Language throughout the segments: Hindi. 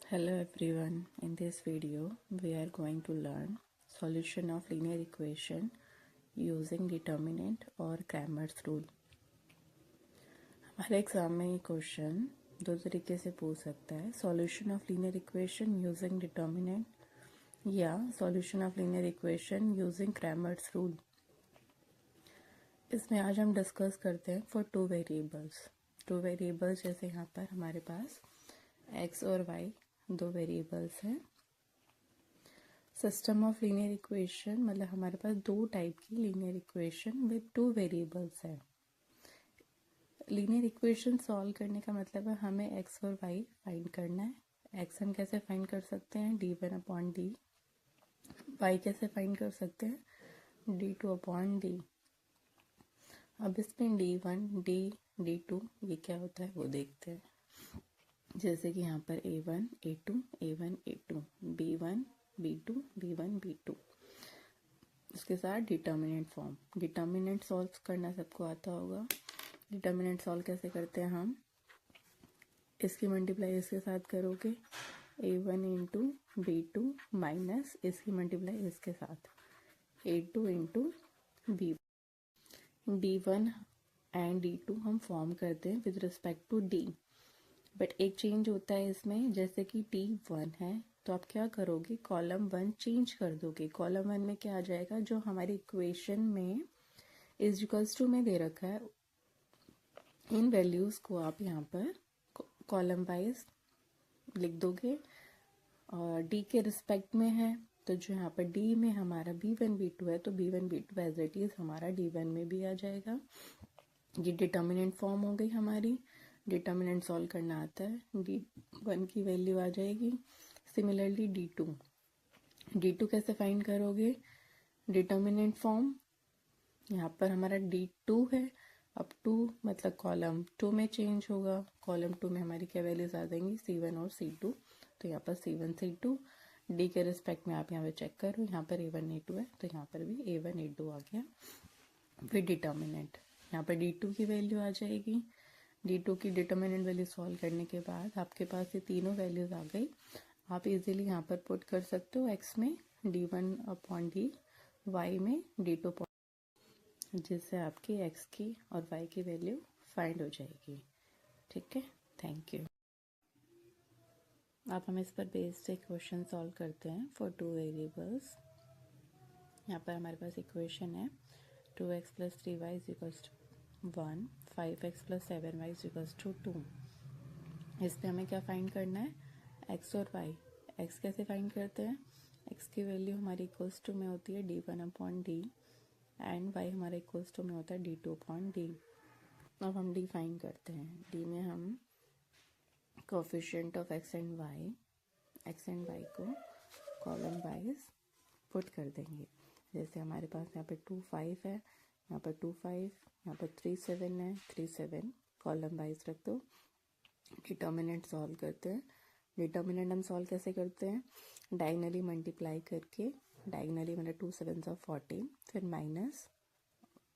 Hello everyone, in this video we are going to learn solution of linear equation using determinant और Cramer's rule। हमारे एग्जाम में ये क्वेश्चन दो तरीके से पूछ सकता है, solution of linear equation using determinant या solution of linear equation using Cramer's rule. इसमें आज हम डिस्कस करते हैं फॉर टू वेरिएबल्स जैसे यहाँ पर हमारे पास x और y दो वेरिएबल्स हैं। सिस्टम ऑफ लीनियर इक्वेशन मतलब हमारे पास दो टाइप की linear equation with two variables है। लीनियर इक्वेशन सॉल्व करने का मतलब है हमें x और y फाइंड करना है। x हम कैसे फाइंड कर सकते हैं, d1/d। y कैसे फाइंड कर सकते हैं, d2/d। अब इसमें d1, d2 ये क्या होता है वो देखते हैं। जैसे कि यहाँ पर a1, a2, a1, a2, b1, b2, b1, b2। इसके साथ डिटर्मिनेंट फॉर्म। डिटर्मिनेंट सॉल्व करना सबको आता होगा। डिटर्मिनेंट सॉल्व कैसे करते हैं हम, इसकी मल्टीप्लाई इसके साथ करोगे a1 इंटू b2 माइनस इसकी मल्टीप्लाई इसके साथ a2 into b। d1 and d2 हम फॉर्म करते हैं with respect to d, but एक चेंज होता है इसमें। जैसे कि t1 है तो आप क्या करोगे, कॉलम 1 चेंज कर दोगे। कॉलम 1 में क्या आ जाएगा, जो हमारी इक्वेशन में इज इक्वल्स टू में दे रखा है, इन वैल्यूज़ को आप यहाँ पर कॉलम वाइज लिख दोगे। और d के रिस्पेक्ट में है तो जो यहाँ पर d में हमारा b1 b2 है तो b1 b2 as it is हमारा d1 में भी आ जाएगा। ये डिटर्मिनेंट फॉर्म हो गई हमारी। डिटर्मिनेंट सॉल्व करना आता है, d1 की वैल्यू आ जाएगी। सिमिलरली d2 कैसे फाइंड करोगे, डिटर्मिनेंट फॉर्म। यहाँ पर हमारा d2 है, अब 2 मतलब कॉलम 2 में चेंज होगा। कॉलम 2 में हमारी क्या वैल्यूज आ जाएंगी, c1 और c2। तो यहाँ पर c1 c2, d के रिस्पेक्ट में आप यहाँ पे चेक करो, यहाँ पर a1 a2 है तो यहाँ पर भी a1 a2 आ गया फिर डिटर्मिनेंट। यहाँ पर d2 की वैल्यू आ जाएगी। d2 की डिटर्मिनेंट वैल्यू सॉल्व करने के बाद आपके पास ये तीनों वैल्यूज आ गई। आप इजीली यहाँ पर पुट कर सकते हो, x में d1/d, y में d2, जिससे आपकी x की और y की वैल्यू फाइंड हो जाएगी। ठीक है, थैंक यू। अब हम इस पर बेस्ड एक क्वेश्चन सॉल्व करते हैं फॉर टू वेरिएबल्स। यहाँ पर हमारे पास इक्वेशन है 2x + 3y = 1, 5x + 7y = 2। इस पर हमें क्या फाइंड करना है, x और y। x कैसे फाइंड करते हैं, x की वैल्यू हमारी इक्वल्स टू में होती है d1/d एंड y हमारे इक्वल्स टू में होता है d2/d। अब हम d फाइंड करते हैं। d में हम coefficient of x and y को कॉलम वाइज पुट कर देंगे। जैसे हमारे पास यहाँ पे 2 5 है, यहाँ पर 2 5, यहाँ पर 3 7 है, 3 7 कॉलम वाइज रख दो। डिटर्मिनेंट सॉल्व करते हैं। डिटर्मिनेंट हम सॉल्व कैसे करते हैं, डायगनली मल्टीप्लाई करके, डायगनली मतलब 2 7 14, फिर माइनस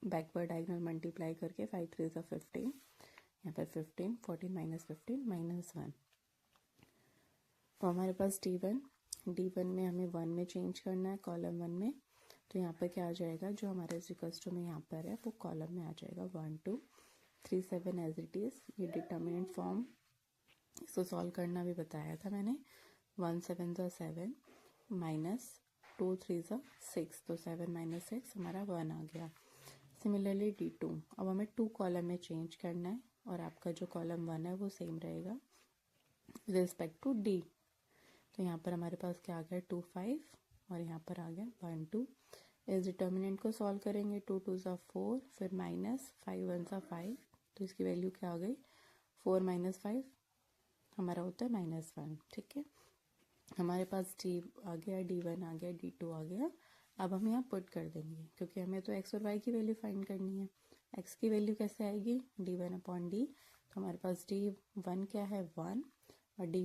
बैकवर्ड डायगनल मल्टीप्लाई करके 5 3 15, यहाँ पर 15 14 माइनस 15 -1। तो हमारे पास d1 में हमें 1 में चेंज करना है, कॉलम 1 में। तो यहाँ पर क्या आ जाएगा, जो हमारे इक्वल्स टू में यहाँ पर है वो कॉलम में आ जाएगा 1 2 3 7 एज इट इज़। ये डिटर्मिनेंट फॉर्म, इसको सॉल्व करना भी बताया था मैंने। 1 7 7 माइनस 2 3 6, तो 7 - 6 हमारा 1 आ गया। सिमिलरली d2, अब हमें 2 कॉलम में चेंज करना है और आपका जो कॉलम 1 है वो सेम रहेगा विद रिस्पेक्ट टू d। तो यहाँ पर हमारे पास क्या आ गया, 2 5 और यहाँ पर आ गया 1 2। इस डिटर्मिनेंट को सॉल्व करेंगे, 2 2 4, फिर माइनस 5 1 5, तो इसकी वैल्यू क्या आ गई, 4 - 5 हमारा होता है -1। ठीक है, हमारे पास d आ गया, d1 आ गया, d2 आ गया। अब हम यहाँ पुट कर देंगे क्योंकि हमें तो x और y की वैल्यू फाइंड करनी है। x की वैल्यू कैसे आएगी, d1/d। तो हमारे पास d1 क्या है 1 और d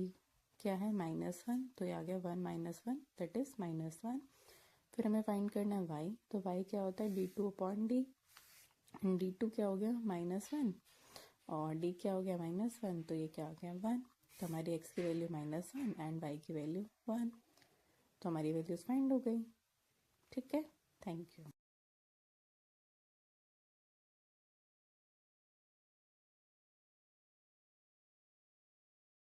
क्या है -1, तो ये आ गया 1 - 1 दैट इज -1। फिर हमें फाइंड करना है y, तो y क्या होता है d2/d। d2 क्या हो गया -1 और d क्या हो गया -1, तो ये क्या हो गया 1। तो हमारी x की वैल्यू -1 एंड y की वैल्यू 1, तो हमारी वैल्यूज फाइंड हो गई। ठीक है, थैंक यू।